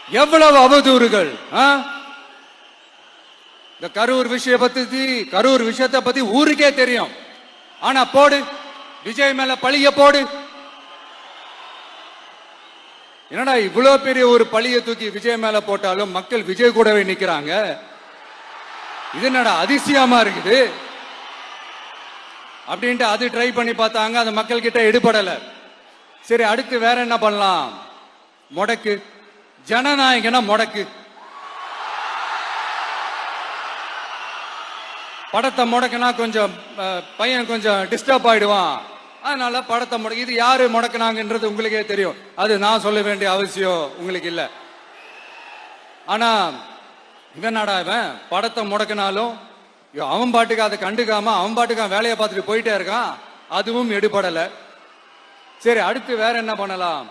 எவ்வளவு அவதூறுகள். இந்த கரூர் விஷயத்தை பத்தி ஊருக்கே தெரியும். ஆனா போடு, விஜய் மேல பழிய போடு. என்னடா இவ்வளவு பெரிய ஒரு பழிய தூக்கி விஜய் மேல போட்டாலும் மக்கள் விஜய் கூடவே நிக்கிறாங்க. இது என்னடா அதிசயமா இருக்குது அப்படின்ட்டு அது ட்ரை பண்ணி பார்த்தாங்க. அது மக்கள் கிட்ட எடுபடல. சரி, அடுத்து வேற என்ன பண்ணலாம்? முடக்கு, ஜனநாயகனா முடக்கு. படத்தை முடக்குனா கொஞ்சம் பையன் கொஞ்சம் டிஸ்டர்ப் ஆயிடுவான். அதனால படத்தை முடக்கு. இது யாரு முடக்குனாங்கன்றது உங்களுக்கே தெரியும். அது நான் சொல்ல வேண்டிய அவசியம் உங்களுக்கு இல்ல. ஆனா இவன் நாடா இவன் படத்தை முடக்கினாலும் அவன் பாட்டுக்கு அதை கண்டுக்காம அவன் பாட்டுக்கு வேலையை பார்த்துட்டு போயிட்டே இருக்கான். அதுவும் எடுபடல. சரி, அடுத்து வேற என்ன பண்ணலாம்?